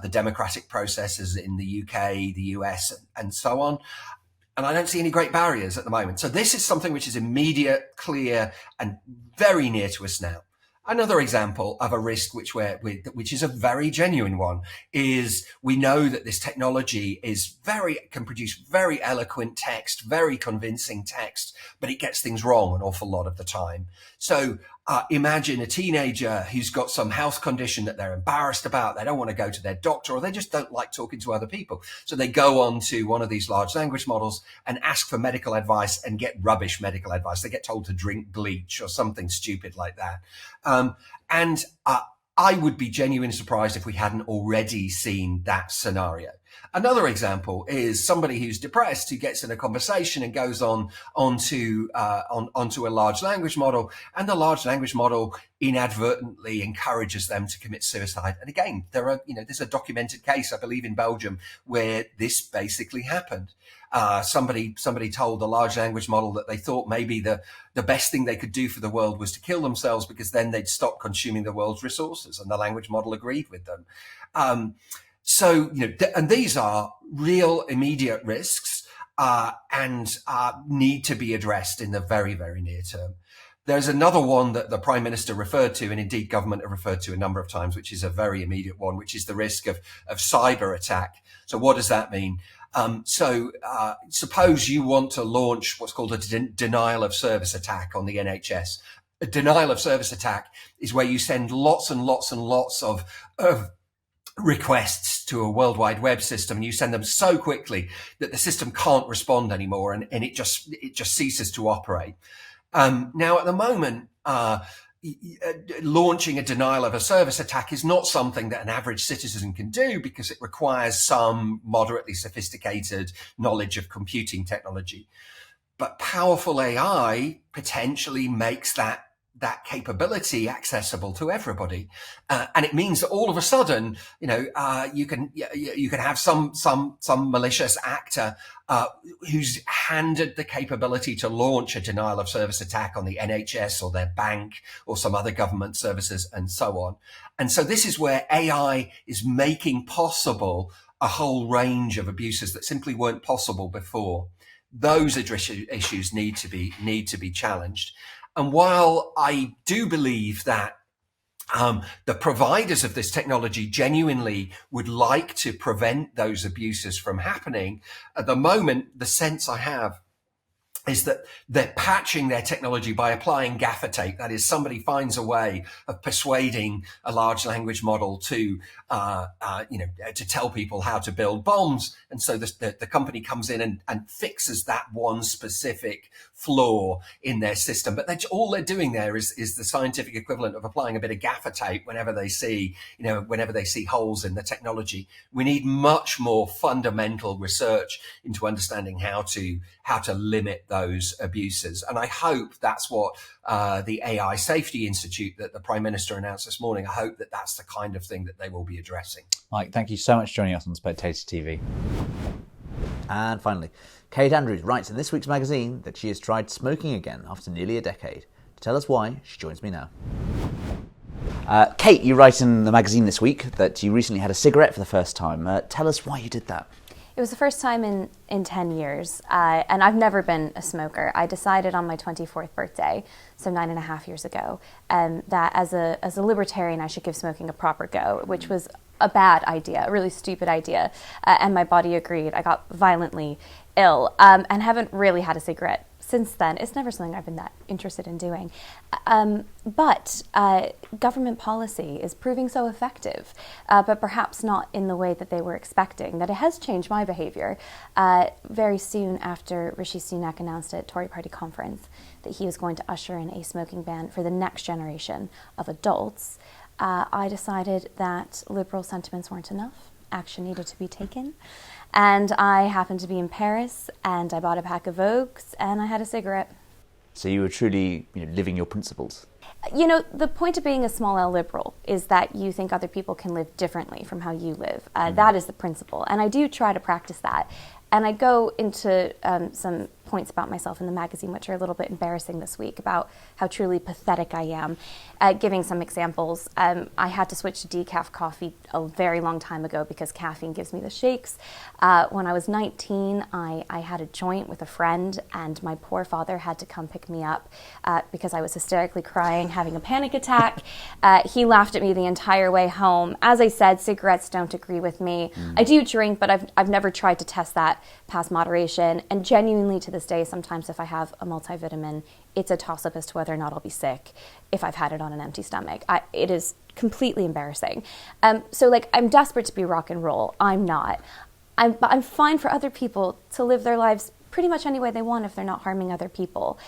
the democratic processes in the UK, the US, and so on. And I don't see any great barriers at the moment. So this is something which is immediate, clear, and very near to us now. Another example of a risk which is a very genuine one is we know that this technology can produce very eloquent text, very convincing text, but it gets things wrong an awful lot of the time. So imagine a teenager who's got some health condition that they're embarrassed about. They don't want to go to their doctor, or they just don't like talking to other people. So they go on to one of these large language models and ask for medical advice and get rubbish medical advice. They get told to drink bleach or something stupid like that. I would be genuinely surprised if we hadn't already seen that scenario. Another example is somebody who's depressed who gets in a conversation and goes onto a large language model, and the large language model inadvertently encourages them to commit suicide. And again, there's a documented case, I believe, in Belgium where this basically happened. Somebody told the large language model that they thought maybe the best thing they could do for the world was to kill themselves, because then they'd stop consuming the world's resources, and the language model agreed with them. So, and these are real immediate risks, and need to be addressed in the very, very near term. There's another one that the Prime Minister referred to, and indeed government have referred to a number of times, which is a very immediate one, which is the risk of cyber attack. So what does that mean? Suppose you want to launch what's called a denial of service attack on the NHS. A denial of service attack is where you send lots and lots and lots of requests to a World Wide Web system, and you send them so quickly that the system can't respond anymore, and it just ceases to operate. Now, at the moment, launching a denial of a service attack is not something that an average citizen can do, because it requires some moderately sophisticated knowledge of computing technology. But powerful AI potentially makes that capability accessible to everybody, and it means that all of a sudden, you can have some malicious actor who's handed the capability to launch a denial of service attack on the NHS or their bank or some other government services and so on. And so this is where AI is making possible a whole range of abuses that simply weren't possible before. Those issues need to be challenged. And while I do believe that the providers of this technology genuinely would like to prevent those abuses from happening, at the moment, the sense I have is that they're patching their technology by applying gaffer tape. That is, somebody finds a way of persuading a large language model to tell people how to build bombs. And so the company comes in and fixes that one specific flaw in their system. But all they're doing there is the scientific equivalent of applying a bit of gaffer tape whenever they see holes in the technology. We need much more fundamental research into understanding how to limit those abuses. And I hope that's what the AI Safety Institute that the Prime Minister announced this morning, I hope that that's the kind of thing that they will be addressing. Mike, thank you so much for joining us on Spectator TV. And finally, Kate Andrews writes in this week's magazine that she has tried smoking again after nearly a decade. To tell us why, she joins me now. Kate, you write in the magazine this week that you recently had a cigarette for the first time. Tell us why you did that. It was the first time in 10 years, and I've never been a smoker. I decided on my 24th birthday, so 9.5 years ago, that as a libertarian I should give smoking a proper go, which was a bad idea, a really stupid idea, and my body agreed. I got violently ill and haven't really had a cigarette since then. It's never something I've been that interested in doing. But government policy is proving so effective, but perhaps not in the way that they were expecting, that it has changed my behavior. Very soon after Rishi Sunak announced at Tory Party conference that he was going to usher in a smoking ban for the next generation of adults, I decided that liberal sentiments weren't enough. Action needed to be taken. And I happened to be in Paris, and I bought a pack of Vogues, and I had a cigarette. So you were truly living your principles. The point of being a small L liberal is that you think other people can live differently from how you live. That is the principle. And I do try to practice that. And I go into some points about myself in the magazine, which are a little bit embarrassing this week, about how truly pathetic I am. Giving some examples, I had to switch to decaf coffee a very long time ago because caffeine gives me the shakes. When I was 19, I had a joint with a friend, and my poor father had to come pick me up because I was hysterically crying, having a panic attack. He laughed at me the entire way home. As I said, cigarettes don't agree with me. I do drink, but I've never tried to test that past moderation, and genuinely to this day, sometimes if I have a multivitamin, it's a toss-up as to whether or not I'll be sick if I've had it on an empty stomach. It is completely embarrassing. So I'm desperate to be rock and roll. I'm not. I'm fine for other people to live their lives pretty much any way they want if they're not harming other people.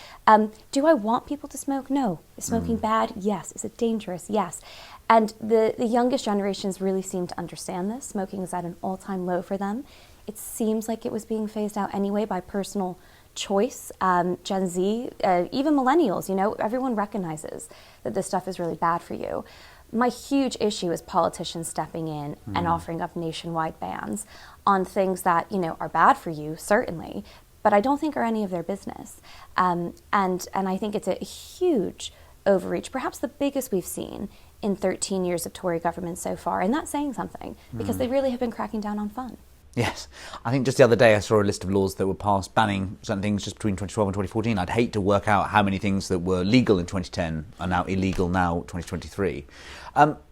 Do I want people to smoke? No. Is smoking bad? Yes. Is it dangerous? Yes. And the youngest generations really seem to understand this. Smoking is at an all-time low for them. It seems like it was being phased out anyway by personal choice. Gen Z, even millennials, everyone recognizes that this stuff is really bad for you. My huge issue is politicians stepping in and offering up nationwide bans on things that, are bad for you, certainly, but I don't think are any of their business. And I think it's a huge overreach, perhaps the biggest we've seen in 13 years of Tory government so far. And that's saying something, because they really have been cracking down on fun. Yes. I think just the other day I saw a list of laws that were passed banning certain things just between 2012 and 2014. I'd hate to work out how many things that were legal in 2010 are now illegal now, 2023.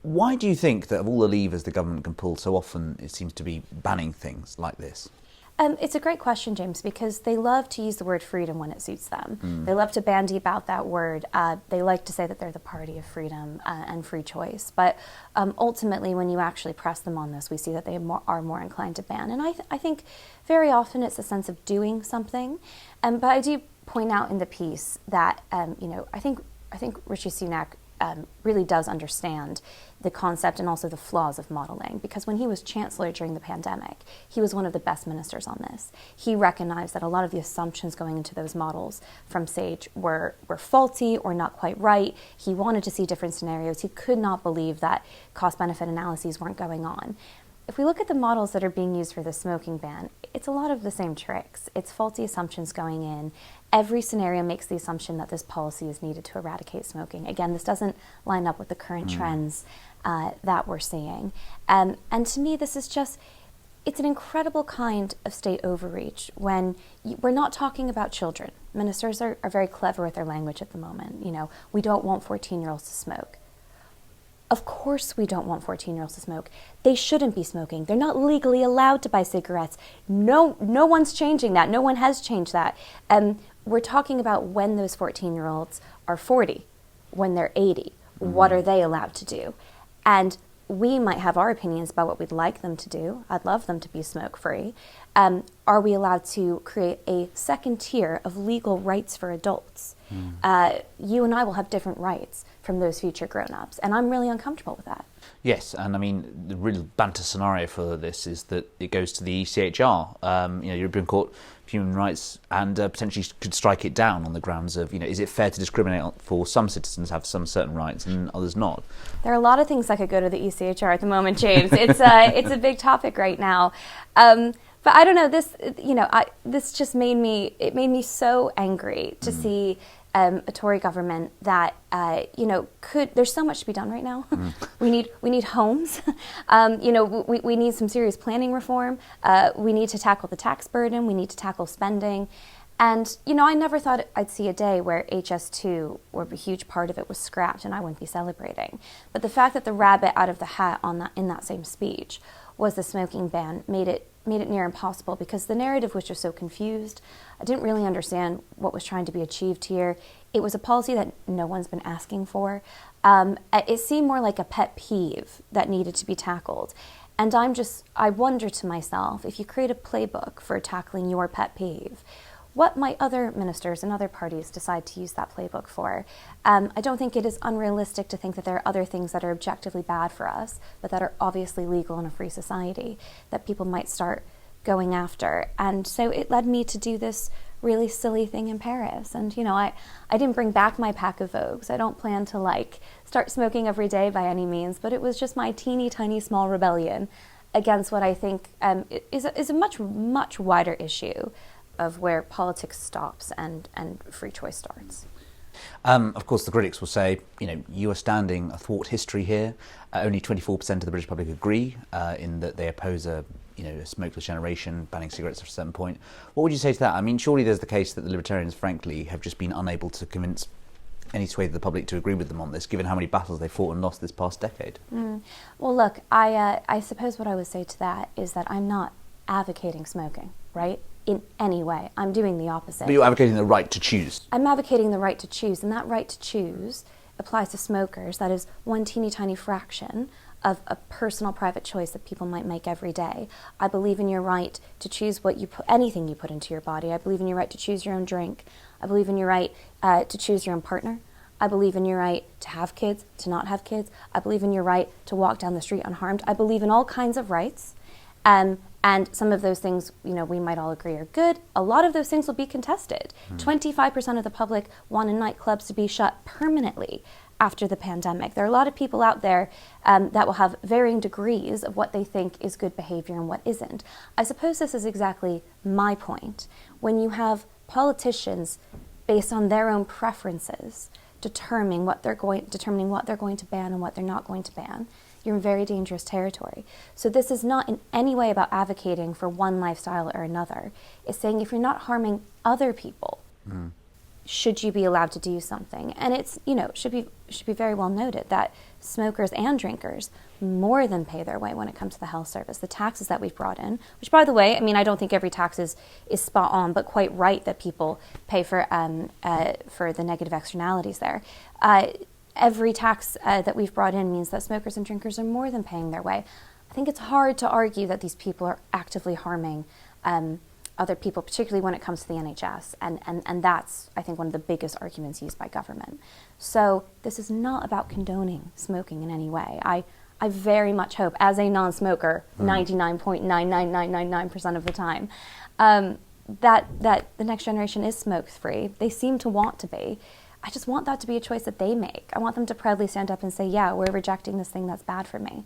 Why do you think that of all the levers the government can pull, so often it seems to be banning things like this? It's a great question, James, because they love to use the word freedom when it suits them. They love to bandy about that word. They like to say that they're the party of freedom and free choice. But ultimately, when you actually press them on this, we see that they are more inclined to ban. And I think very often it's a sense of doing something. But I do point out in the piece that, I think Rishi Sunak really does understand the concept and also the flaws of modelling, because when he was Chancellor during the pandemic, he was one of the best ministers on this. He recognized that a lot of the assumptions going into those models from SAGE were faulty or not quite right. He wanted to see different scenarios. He could not believe that cost-benefit analyses weren't going on. If we look at the models that are being used for the smoking ban, it's a lot of the same tricks. It's faulty assumptions going in. Every scenario makes the assumption that this policy is needed to eradicate smoking. Again, this doesn't line up with the current trends that we're seeing. And to me, this is it's an incredible kind of state overreach when we're not talking about children. Ministers are very clever with their language at the moment. We don't want 14-year-olds to smoke. Of course we don't want 14-year-olds to smoke. They shouldn't be smoking. They're not legally allowed to buy cigarettes. No one's changing that. No one has changed that. We're talking about when those 14-year-olds are 40, when they're 80. What are they allowed to do? And we might have our opinions about what we'd like them to do. I'd love them to be smoke-free. Are we allowed to create a second tier of legal rights for adults? You and I will have different rights from those future grown-ups, and I'm really uncomfortable with that. Yes, and I mean, the real banter scenario for this is that it goes to the ECHR, European Court of Human Rights, and potentially could strike it down on the grounds of, is it fair to discriminate for some citizens have some certain rights and others not? There are a lot of things that could go to the ECHR at the moment, James. It's a big topic right now. But I don't know, this just made me so angry to see a Tory government that there's so much to be done right now. We need homes. We need some serious planning reform. We need to tackle the tax burden. We need to tackle spending. And I never thought I'd see a day where HS2, or a huge part of it, was scrapped, and I wouldn't be celebrating. But the fact that the rabbit out of the hat in that same speech was the smoking ban made it near impossible, because the narrative was just so confused. I didn't really understand what was trying to be achieved here. It was a policy that no one's been asking for. It seemed more like a pet peeve that needed to be tackled. And I wonder to myself, if you create a playbook for tackling your pet peeve, what might other ministers and other parties decide to use that playbook for? I don't think it is unrealistic to think that there are other things that are objectively bad for us, but that are obviously legal in a free society, that people might start going after. And so it led me to do this really silly thing in Paris. And, I didn't bring back my pack of Vogues. I don't plan to, start smoking every day by any means, but it was just my teeny tiny small rebellion against what I think is a much, much wider issue of where politics stops and free choice starts. Of course, the critics will say, you are standing athwart history here. Only 24% of the British public agree in that they oppose a smokeless generation, banning cigarettes at a certain point. What would you say to that? I mean, surely there's the case that the Libertarians, frankly, have just been unable to convince any swathe of the public to agree with them on this, given how many battles they fought and lost this past decade. Well, look, I suppose what I would say to that is that I'm not advocating smoking, right? In any way. I'm doing the opposite. But you're advocating the right to choose. I'm advocating the right to choose, and that right to choose applies to smokers. That is one teeny tiny fraction of a personal private choice that people might make every day. I believe in your right to choose anything you put into your body. I believe in your right to choose your own drink. I believe in your right to choose your own partner. I believe in your right to have kids, to not have kids. I believe in your right to walk down the street unharmed. I believe in all kinds of rights. And some of those things, we might all agree are good. A lot of those things will be contested. 25% of the public wanted nightclubs to be shut permanently after the pandemic. There are a lot of people out there that will have varying degrees of what they think is good behavior and what isn't. I suppose this is exactly my point. When you have politicians based on their own preferences determining what they're going to ban and what they're not going to ban, you're in very dangerous territory. So this is not in any way about advocating for one lifestyle or another. It's saying if you're not harming other people, should you be allowed to do something? And it's, should be very well noted that smokers and drinkers more than pay their way when it comes to the health service. The taxes that we've brought in, which, by the way, I don't think every tax is spot on, but quite right that people pay for the negative externalities there. Every tax that we've brought in means that smokers and drinkers are more than paying their way. I think it's hard to argue that these people are actively harming other people, particularly when it comes to the NHS. And that's, I think, one of the biggest arguments used by government. So this is not about condoning smoking in any way. I very much hope, as a non-smoker, 99.99999% of the time, that the next generation is smoke-free. They seem to want to be. I just want that to be a choice that they make. I want them to proudly stand up and say, yeah, we're rejecting this thing that's bad for me.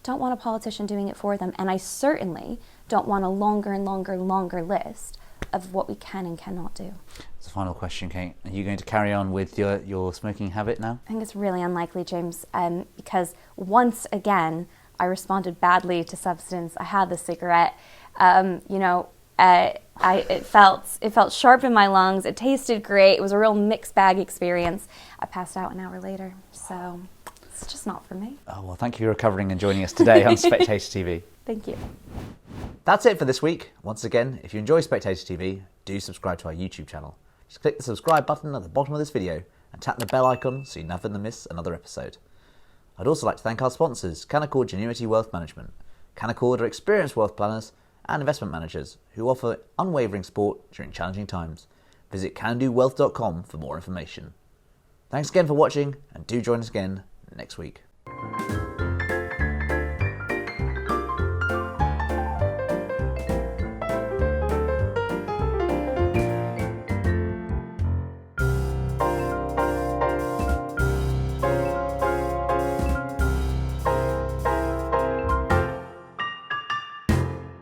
Don't want a politician doing it for them. And I certainly don't want a longer and longer list of what we can and cannot do. It's a final question, Kate. Are you going to carry on with your smoking habit now? I think it's really unlikely, James, because once again, I responded badly to substance. I had the cigarette, it felt sharp in my lungs. It tasted great. It was a real mixed bag experience. I passed out an hour later, so it's just not for me. Oh, well, thank you for recovering and joining us today on Spectator TV. Thank you. That's it for this week. Once again, if you enjoy Spectator TV, do subscribe to our YouTube channel. Just click the subscribe button at the bottom of this video and tap the bell icon so you never miss another episode. I'd also like to thank our sponsors, Canaccord Genuity Wealth Management. Canaccord are experienced wealth planners and investment managers who offer unwavering support during challenging times. Visit candowealth.com for more information. Thanks again for watching, and do join us again next week.